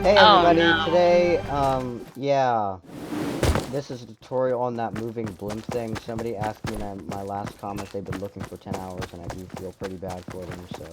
Hey Oh everybody, no. today, this is a tutorial on that moving blimp thing. Somebody asked me in my last comment they've been looking for 10 hours, and I do feel pretty bad for them, so.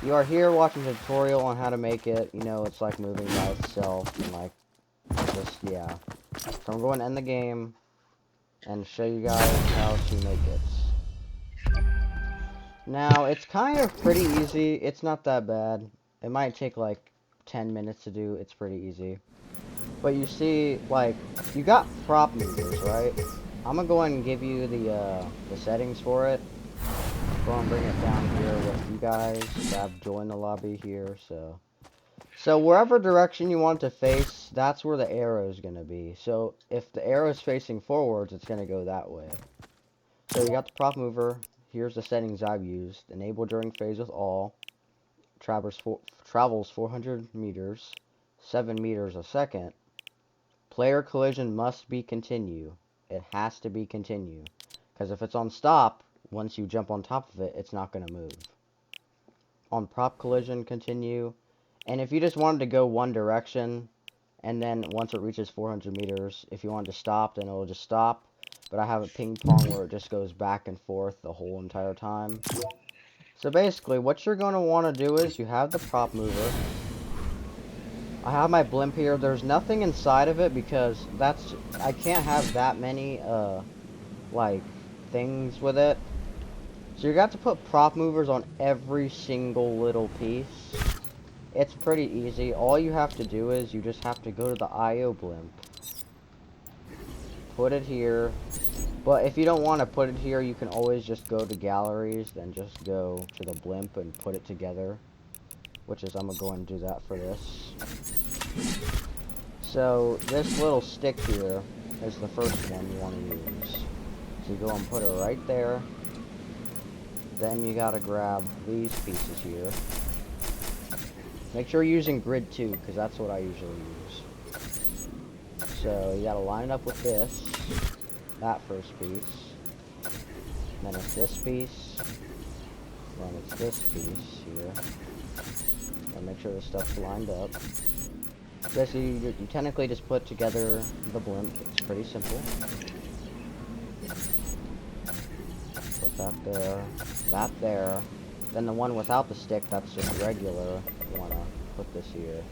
You are here watching a tutorial on how to make it. You know, it's like moving by itself, and like, yeah. So I'm going to end the game, and show you guys how to make it. Now, it's kind of pretty easy. It's not that bad. It might take like 10 minutes to do. It's pretty easy. But you see, like, you got prop movers, right? I'm gonna go ahead and give you the settings for it. Go and bring it down here with you guys. So I've joined the lobby here, so. So wherever direction you want to face, that's where the arrow is gonna be. So if the arrow is facing forwards, it's gonna go that way. So you got the prop mover. Here's the settings I've used. Enable during phase with all. Travels 400 meters, 7 meters a second. Player collision must be continue. It has to be continue. Because if it's on stop, once you jump on top of it, it's not going to move. On prop collision, continue. And if you just wanted to go one direction, and then once it reaches 400 meters, if you wanted to stop, then it'll just stop. But I have a ping pong where it just goes back and forth the whole entire time. So basically, what you're going to want to do is you have the prop mover. I have my blimp here. There's nothing inside of it because I can't have that many, like, things with it. So you got to put prop movers on every single little piece. It's pretty easy. All you have to do is you just have to go to the IO blimp. Put it here. But if you don't want to put it here, you can always just go to galleries, then just go to the blimp and put it together. Which is, I'm going to go and do that for this. So, this little stick here is the first one you want to use. So you go and put it right there. Then you gotta grab these pieces here. Make sure you're using grid 2, because that's what I usually use. So, you gotta line it up with this. That first piece. Then it's this piece. Then it's this piece here. And make sure the stuff's lined up. Basically, you technically just put together the blimp. It's pretty simple. Put that there. Then the one without the stick, that's just regular. You want to put this here.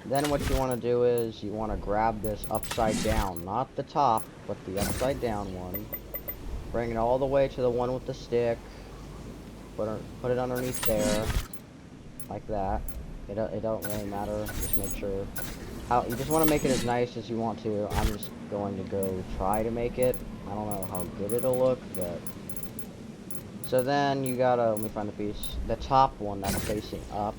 Then what you want to do is you want to grab this upside down. Not the top, but the upside down one. Bring it all the way to the one with the stick. Put it underneath there. Like that. It don't really matter. Just make sure. You just want to make it as nice as you want to. I'm just going to go try to make it. I don't know how good it'll look, but. So then you gotta, let me find the piece. The top one that's facing up.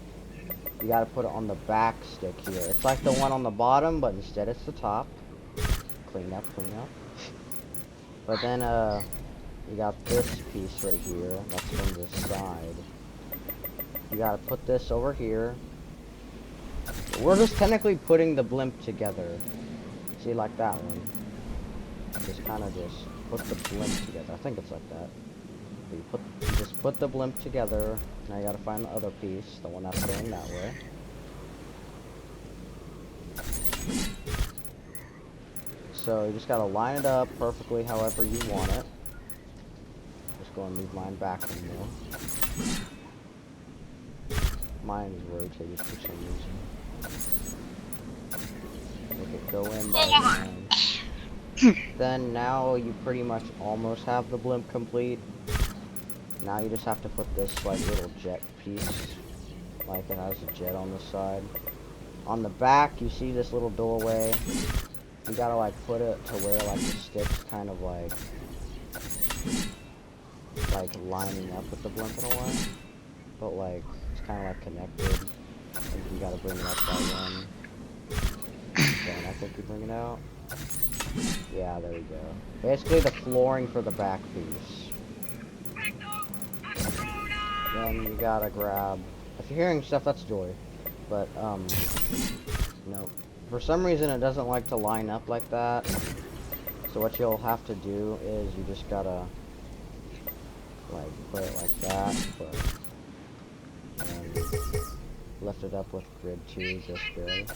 You gotta put it on the back stick here. It's like the one on the bottom, but instead it's the top. Clean up. But then, you got this piece right here. That's from the side. You gotta put this over here. We're just technically putting the blimp together. See, like that one. Just kind of just put the blimp together. I think it's like that. You just put the blimp together. Now you gotta find the other piece, the one that's going that way. So you just gotta line it up perfectly however you want it. Just go and move mine back one more. Mine is rotated for some reason. Make it go in by line. Then now you pretty much almost have the blimp complete. Now you just have to put this like little jet piece, like it has a jet on the side. On the back you see this little doorway. You gotta like put it to where like the stick's kind of like lining up with the blimp in a way. But like it's kind of like connected. I think you gotta bring it up by one. Then I think you bring it out. Yeah, there we go. Basically the flooring for the back piece. Then you gotta grab, if you're hearing stuff, that's Joy. But, no. For some reason it doesn't like to line up like that. So what you'll have to do is you just gotta, like, put it like that, and lift it up with grid 2, just barely.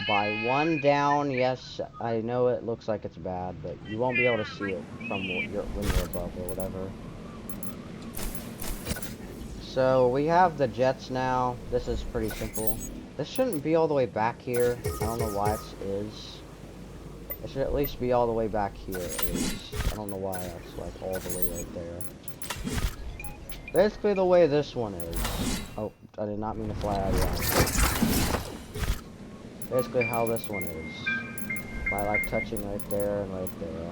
By 1 down, yes, I know it looks like it's bad, but you won't be able to see it from when you're above or whatever. So, we have the jets now. This is pretty simple. This shouldn't be all the way back here. I don't know why it is. It should at least be all the way back here, at least. I don't know why it's like all the way right there. Basically the way this one is. Oh, I did not mean to fly out of here. Basically how this one is. By like touching right there and right there.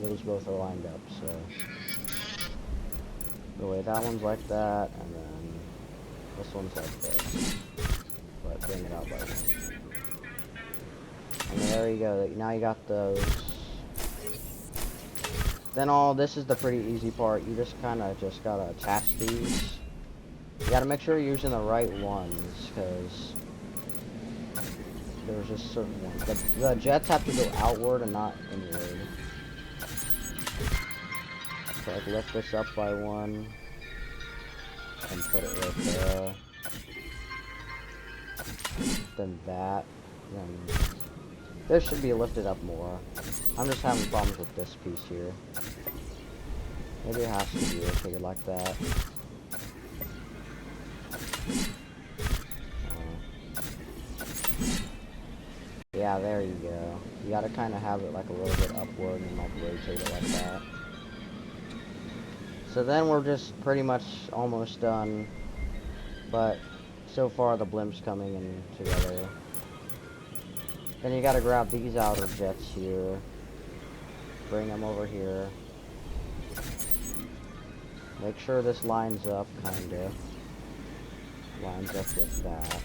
Those both are lined up, so. The way that one's like that, and then this one's like this. But bring it out by one. And there you go. Now you got those. Then this is the pretty easy part. You just kind of just gotta attach these. You gotta make sure you're using the right ones, because there's just certain ones. The jets have to go outward and not inward. So like lift this up by one and put it right there. Then that. Then this should be lifted up more. I'm just having problems with this piece here. Maybe it has to be figured like that. Yeah, there you go. You gotta kind of have it like a little bit upward and like rotate it like that. So then we're just pretty much almost done. But so far the blimp's coming in together. Then you gotta grab these outer jets here. Bring them over here. Make sure this lines up, kinda. Lines up with that.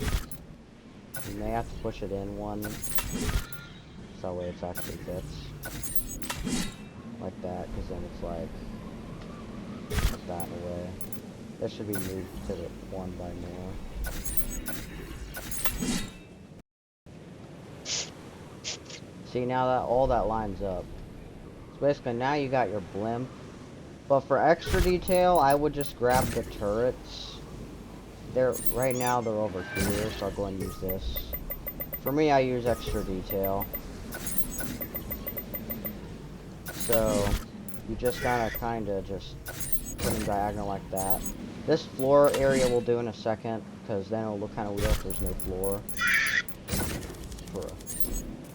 You may have to push it in one. So that way it actually fits. Like that, because then it's like that away. This should be moved to the one by more. See, now that all that lines up. So basically now you got your blimp. But for extra detail, I would just grab the turrets. Right now they're over here, so I'll go and use this. For me, I use extra detail. So you just gotta kinda just put them diagonal like that. This floor area we'll do in a second, because then it'll look kind of weird if there's no floor.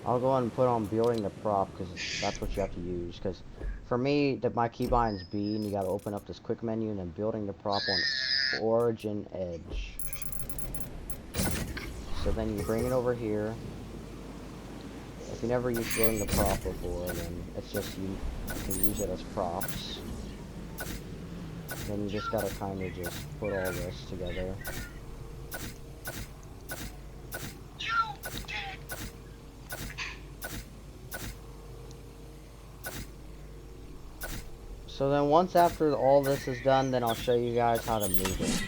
I'll go ahead and put on building the prop, because that's what you have to use. Because for me, my keybind's B, and you gotta open up this quick menu, and then building the prop on origin edge. So then you bring it over here. If you never used building the prop before, then it's just you can use it as props. Then you just gotta kind of just put all this together. So then once after all this is done, then I'll show you guys how to move it.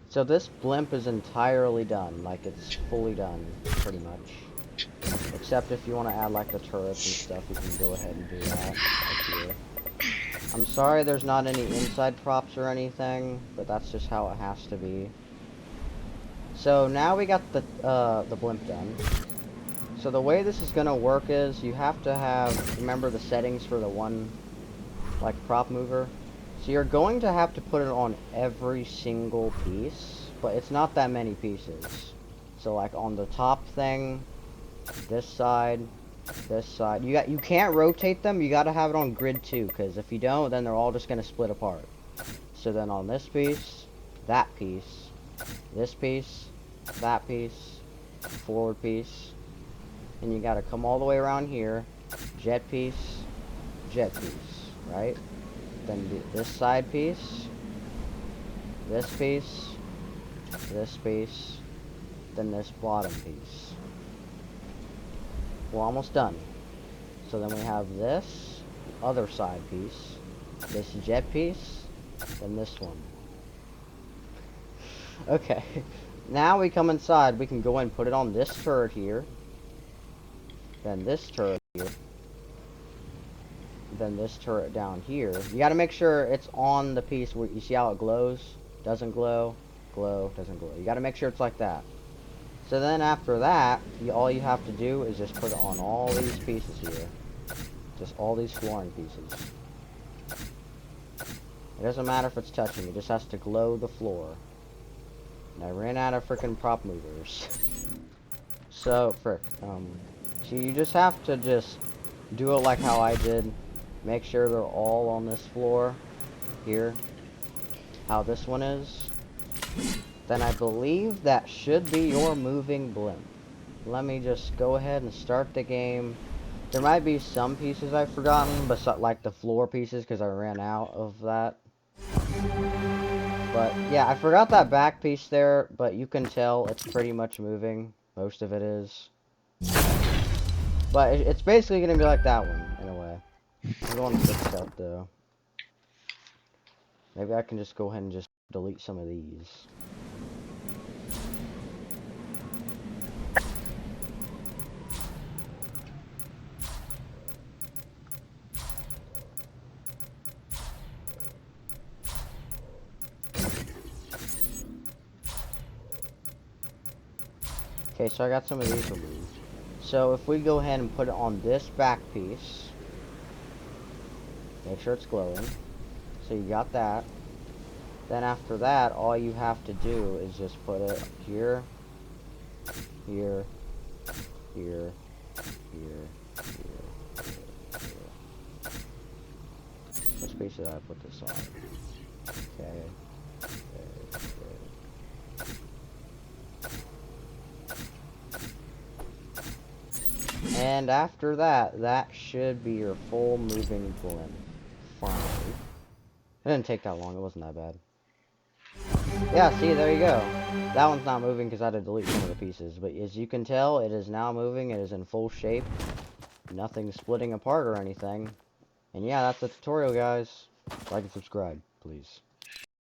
So this blimp is entirely done, like it's fully done, pretty much. Except if you want to add like the turrets and stuff, you can go ahead and do that right here. I'm sorry there's not any inside props or anything, but that's just how it has to be. So now we got the blimp done. So the way this is gonna work is you have to remember the settings for the one like prop mover. So you're going to have to put it on every single piece, but it's not that many pieces. So like on the top thing, this side, you can't rotate them. You got to have it on grid 2, because if you don't, then they're all just going to split apart. So then on this piece, that piece, this piece, that piece, forward piece, and you got to come all the way around here, jet piece, right? Then this side piece, this piece, then this bottom piece. We're almost done. So then we have this other side piece, this jet piece, then this one. Okay, now we come inside. We can go and put it on this turret here, then this turret here, then this turret down here. You gotta make sure it's on the piece where you see how it glows, doesn't glow, glow, doesn't glow. You gotta make sure it's like that. So then after that, all you have to do is just put it on all these pieces here. Just all these flooring pieces. It doesn't matter if it's touching, it just has to glow the floor. And I ran out of freaking prop movers. So, so you just have to just do it like how I did. Make sure they're all on this floor. Here. How this one is. Then I believe that should be your moving blimp. Let me just go ahead and start the game. There might be some pieces I've forgotten, but like the floor pieces, because I ran out of that. But yeah, I forgot that back piece there, but you can tell it's pretty much moving. Most of it is. But it's basically going to be like that one, in a way. I'm going to fix that, though. Maybe I can just go ahead and just delete some of these. Okay, so I got some of these removed. So if we go ahead and put it on this back piece, make sure it's glowing. So you got that. Then after that, all you have to do is just put it here, here, here, here, here, here. Which piece did I put this on? Okay. And after that, that should be your full moving blimp. Finally. It didn't take that long, it wasn't that bad. Yeah, see, there you go. That one's not moving because I had to delete some of the pieces. But as you can tell, it is now moving, it is in full shape. Nothing's splitting apart or anything. And yeah, that's the tutorial, guys. Like and subscribe, please.